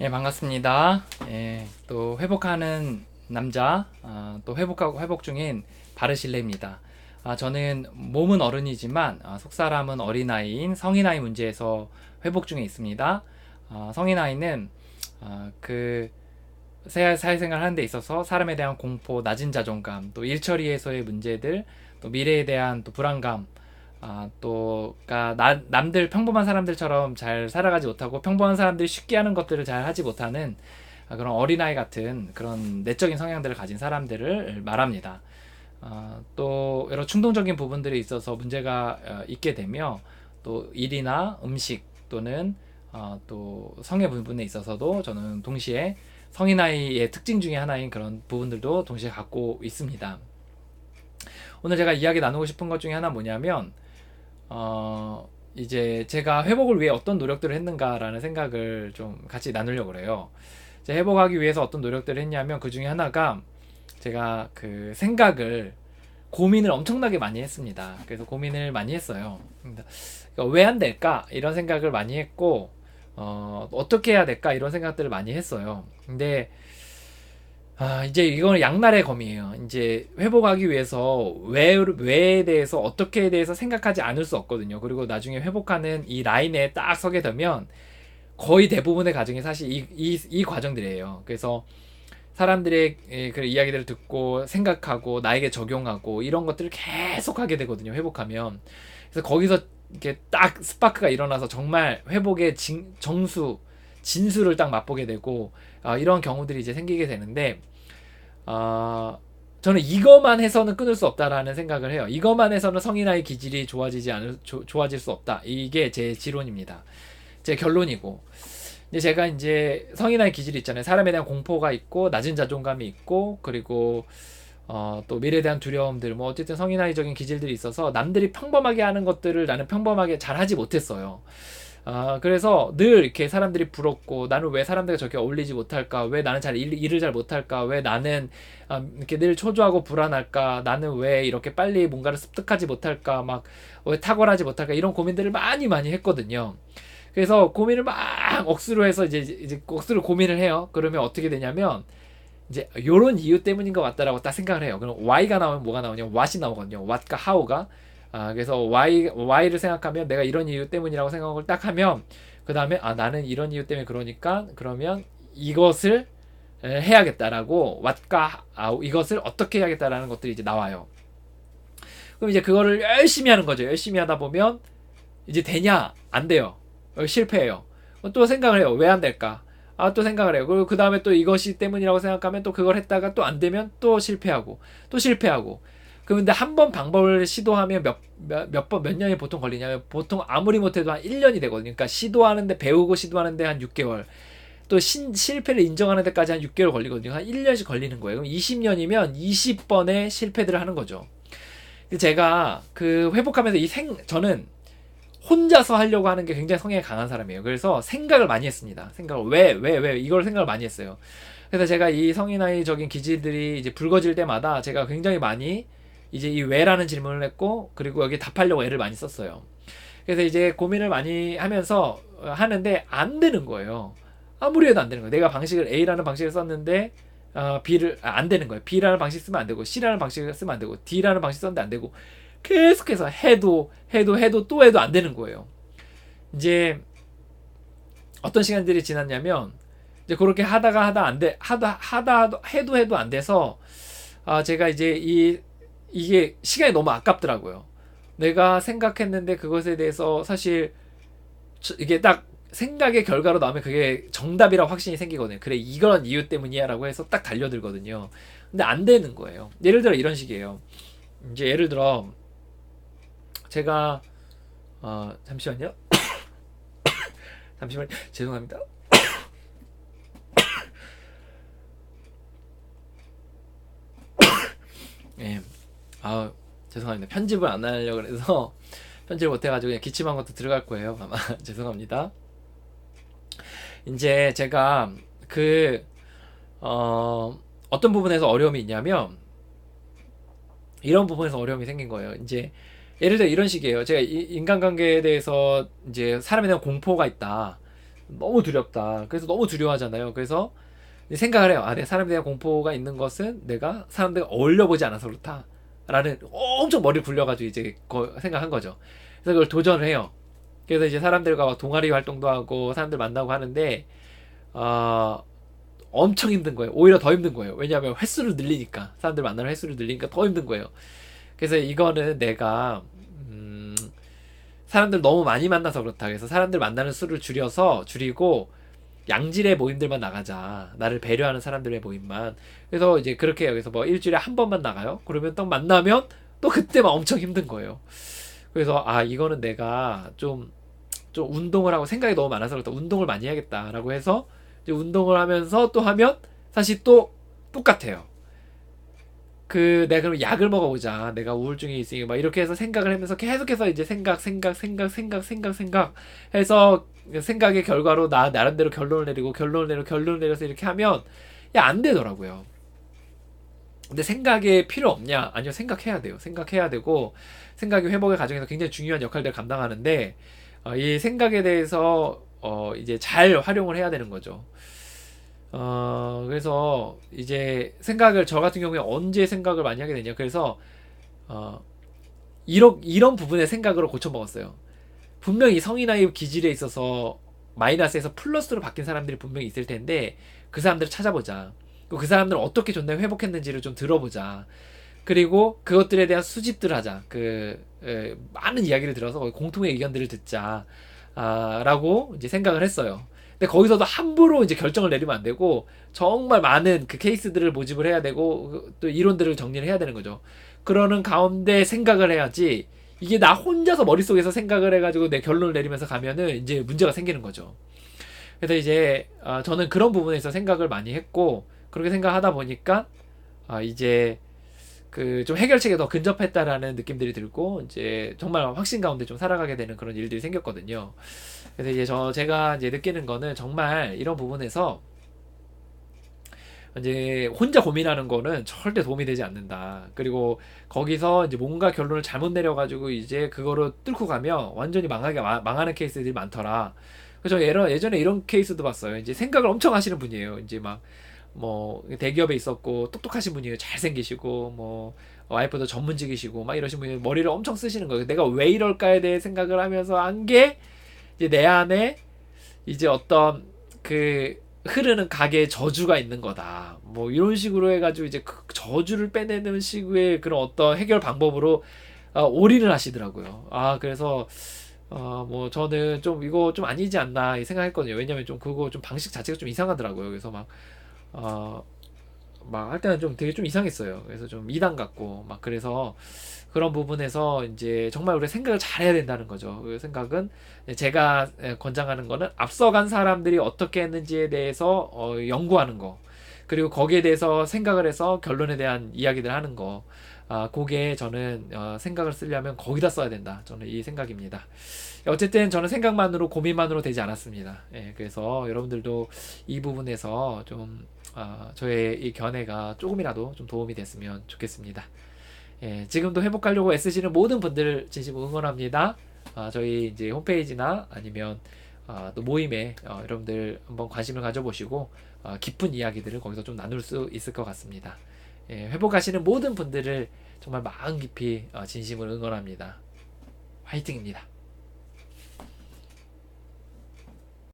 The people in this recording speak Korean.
예, 반갑습니다. 예, 또 회복하는 남자, 또 회복하고 회복 중인 바르실레입니다. 저는 몸은 어른이지만 속사람은 어린아이인 성인아이 문제에서 회복 중에 있습니다. 성인아이는 그 사회생활 하는 데 있어서 사람에 대한 공포, 낮은 자존감, 또 일처리에서의 문제들, 또 미래에 대한 또 불안감, 남들 평범한 사람들처럼 잘 살아가지 못하고 평범한 사람들이 쉽게 하는 것들을 잘 하지 못하는 그런 어린아이 같은 그런 내적인 성향들을 가진 사람들을 말합니다. 또 여러 충동적인 부분들이 있어서 문제가 있게 되며 또 일이나 음식 또는 또 성의 부분에 있어서도 저는 동시에 성인아이의 특징 중에 하나인 그런 부분들도 동시에 갖고 있습니다. 오늘 제가 이야기 나누고 싶은 것 중에 하나 뭐냐면 이제 제가 회복을 위해 어떤 노력들을 했는가라는 생각을 좀 같이 나누려고 그래요. 제가 회복하기 위해서 어떤 노력들을 했냐면 그 중에 하나가 제가 그 생각을 고민을 엄청나게 많이 했습니다. 그래서 고민을 많이 했어요. 그러니까 왜 안 될까? 이런 생각을 많이 했고, 어떻게 해야 될까? 이런 생각들을 많이 했어요. 근데 이제 이거는 양날의 검이에요. 이제 회복하기 위해서 왜에 대해서 어떻게에 대해서 생각하지 않을 수 없거든요. 그리고 나중에 회복하는 이 라인에 딱 서게 되면 거의 대부분의 과정이 사실 이 과정들이에요. 그래서 사람들의 그 이야기들을 듣고 생각하고 나에게 적용하고 이런 것들을 계속 하게 되거든요. 회복하면. 그래서 거기서 이렇게 딱 스파크가 일어나서 정말 회복의 진수를 딱 맛보게 되고 이런 경우들이 이제 생기게 되는데 저는 이것만 해서는 끊을 수 없다라는 생각을 해요. 이것만 해서는 성인아이 기질이 좋아질 수 없다. 이게 제 지론입니다. 제 결론이고. 근데 제가 이제 성인아이 기질이 있잖아요. 사람에 대한 공포가 있고, 낮은 자존감이 있고, 그리고 또 미래에 대한 두려움들, 뭐 어쨌든 성인아이적인 기질들이 있어서 남들이 평범하게 하는 것들을 나는 평범하게 잘 하지 못했어요. 그래서 늘 이렇게 사람들이 부럽고 나는 왜 사람들과 저렇게 어울리지 못할까? 왜 나는 일을 잘 못할까? 왜 나는 이렇게 늘 초조하고 불안할까? 나는 왜 이렇게 빨리 뭔가를 습득하지 못할까? 막 왜 탁월하지 못할까? 이런 고민들을 많이 많이 했거든요. 그래서 고민을 막 억수로 해서 이제 억수로 고민을 해요. 그러면 어떻게 되냐면 이제 요런 이유 때문인 것 같다라고 딱 생각을 해요. 그럼 why가 나오면 뭐가 나오냐? what이 나오거든요. what과 how가. 그래서 why를 생각하면 내가 이런 이유 때문이라고 생각을 딱 하면 그 다음에 나는 이런 이유 때문에 그러니까 그러면 이것을 해야겠다라고 what과 이것을 어떻게 해야겠다라는 것들이 이제 나와요. 그럼 이제 그거를 열심히 하는 거죠. 열심히 하다 보면 이제 되냐? 안 돼요. 실패해요. 또 생각을 해요. 왜 안 될까? 또 생각을 해요. 그리고 그 다음에 또 이것이 때문이라고 생각하면 또 그걸 했다가 또 안 되면 또 실패하고, 또 실패하고. 그런데 한 번 방법을 시도하면 몇 년이 보통 걸리냐면 보통 아무리 못해도 한 1년이 되거든요. 그러니까 시도하는데, 배우고 시도하는데 한 6개월. 또 실패를 인정하는 데까지 한 6개월 걸리거든요. 한 1년씩 걸리는 거예요. 그럼 20년이면 20번의 실패들을 하는 거죠. 제가 그 회복하면서 저는 혼자서 하려고 하는 게 굉장히 성향이 강한 사람이에요. 그래서 생각을 많이 했습니다. 왜, 이걸 생각을 많이 했어요. 그래서 제가 이 성인아이적인 기질들이 이제 불거질 때마다 제가 굉장히 많이 이제 이 왜라는 질문을 했고, 그리고 여기 답하려고 애를 많이 썼어요. 그래서 이제 고민을 많이 하면서 하는데 안 되는 거예요. 아무리 해도 안 되는 거예요. 내가 A라는 방식을 썼는데, 안 되는 거예요. B라는 방식 쓰면 안 되고, C라는 방식을 쓰면 안 되고, D라는 방식 썼는데 안 되고, 계속해서 해도 또 해도 안 되는 거예요. 이제 어떤 시간들이 지났냐면 이제 그렇게 하다 안 돼, 해도 안 돼서 제가 이제 이게 시간이 너무 아깝더라고요. 내가 생각했는데 그것에 대해서 사실 이게 딱 생각의 결과로 나오면 그게 정답이라고 확신이 생기거든요. 그래, 이런 이유 때문이야 라고 해서 딱 달려들거든요. 근데 안 되는 거예요. 예를 들어 이런 식이에요. 이제 예를 들어 제가 잠시만요. 잠시만요. 죄송합니다. 예. 죄송합니다. 편집을 안 하려고 해서 편집을 못 해가지고 그냥 기침한 것도 들어갈 거예요. 아마 죄송합니다. 이제 제가 어떤 부분에서 어려움이 있냐면 이런 부분에서 어려움이 생긴 거예요. 이제 예를 들어 이런 식이에요. 제가 인간관계에 대해서 이제 사람에 대한 공포가 있다. 너무 두렵다. 그래서 너무 두려워하잖아요. 그래서 생각을 해요. 아, 내 사람에 대한 공포가 있는 것은 내가 사람들과 어울려보지 않아서 그렇다. 라는 엄청 머리를 굴려가지고 이제 생각한 거죠. 그래서 그걸 도전을 해요. 그래서 이제 사람들과 동아리 활동도 하고 사람들 만나고 하는데, 어, 엄청 힘든 거예요. 오히려 더 힘든 거예요. 왜냐하면 횟수를 늘리니까. 사람들 만나는 횟수를 늘리니까 더 힘든 거예요. 그래서 이거는 내가, 사람들 너무 많이 만나서 그렇다. 그래서 사람들 만나는 수를 줄이고, 양질의 모임들만 나가자. 나를 배려하는 사람들의 모임만. 그래서 이제 그렇게 해요. 그래서 뭐 일주일에 한 번만 나가요. 그러면 또 만나면 또 그때 막 엄청 힘든 거예요. 그래서 아, 이거는 내가 좀 운동을 하고 생각이 너무 많아서 그렇다. 운동을 많이 해야겠다라고 해서 이제 운동을 하면서 또 하면 사실 또 똑같아요. 내가 그럼 약을 먹어보자. 내가 우울증이 있으니 막 이렇게 해서 생각을 하면서 계속해서 이제 생각 해서 생각의 결과로 나름대로 결론을 내려서 이렇게 하면 안 되더라고요. 근데 생각에 필요 없냐? 아니요, 생각해야 돼요. 생각해야 되고 생각이 회복의 과정에서 굉장히 중요한 역할들을 감당하는데 이 생각에 대해서 이제 잘 활용을 해야 되는 거죠. 그래서 이제 저 같은 경우에 언제 생각을 많이 하게 되냐. 그래서, 어, 이런 부분의 생각으로 고쳐먹었어요. 분명히 성인아이 기질에 있어서 마이너스에서 플러스로 바뀐 사람들이 분명히 있을 텐데, 그 사람들을 찾아보자. 그 사람들은 어떻게 존나 회복했는지를 좀 들어보자. 그리고 그것들에 대한 수집들 하자. 많은 이야기를 들어서 공통의 의견들을 듣자. 라고 이제 생각을 했어요. 근데 거기서도 함부로 이제 결정을 내리면 안 되고 정말 많은 그 케이스들을 모집을 해야 되고 또 이론들을 정리를 해야 되는 거죠. 그러는 가운데 생각을 해야지 이게 나 혼자서 머릿속에서 생각을 해가지고 내 결론을 내리면서 가면은 이제 문제가 생기는 거죠. 그래서 이제 저는 그런 부분에서 생각을 많이 했고 그렇게 생각하다 보니까 이제 좀 해결책에 더 근접했다라는 느낌들이 들고 이제 정말 확신 가운데 좀 살아가게 되는 그런 일들이 생겼거든요. 그래서 이제 제가 이제 느끼는 거는 정말 이런 부분에서 이제 혼자 고민하는 거는 절대 도움이 되지 않는다. 그리고 거기서 이제 뭔가 결론을 잘못 내려가지고 이제 그거를 뚫고 가면 완전히 망하는 케이스들이 많더라. 그래서 예전에 이런 케이스도 봤어요. 이제 생각을 엄청 하시는 분이에요. 이제 막 뭐 대기업에 있었고 똑똑하신 분이에요. 잘생기시고 뭐 와이프도 전문직이시고 막 이러신 분이 머리를 엄청 쓰시는 거예요. 내가 왜 이럴까에 대해 생각을 하면서 한 게 이제 내 안에 이제 어떤 흐르는 가게의 저주가 있는 거다. 뭐 이런 식으로 해가지고 이제 그 저주를 빼내는 식의 그런 어떤 해결 방법으로 올인을 하시더라고요. 그래서 뭐 저는 좀 이거 좀 아니지 않나 생각했거든요. 왜냐면 좀 그거 좀 방식 자체가 좀 이상하더라고요. 그래서 어, 막 할 때는 좀 되게 좀 이상했어요. 그래서 좀 이단 같고 막 그래서 그런 부분에서 이제 정말 우리 생각을 잘 해야 된다는 거죠. 그 생각은 제가 권장하는 거는 앞서간 사람들이 어떻게 했는지에 대해서 연구하는 거. 그리고 거기에 대해서 생각을 해서 결론에 대한 이야기들 하는 거. 그게 저는 생각을 쓰려면 거기다 써야 된다. 저는 이 생각입니다. 어쨌든 저는 생각만으로 고민만으로 되지 않았습니다. 예, 그래서 여러분들도 이 부분에서 좀 저의 이 견해가 조금이라도 좀 도움이 됐으면 좋겠습니다. 예, 지금도 회복하려고 애쓰시는 모든 분들을 진심으로 응원합니다. 저희 이제 홈페이지나 아니면 또 모임에 여러분들 한번 관심을 가져보시고 깊은 이야기들을 거기서 좀 나눌 수 있을 것 같습니다. 예, 회복하시는 모든 분들을 정말 마음 깊이 진심으로 응원합니다. 화이팅입니다.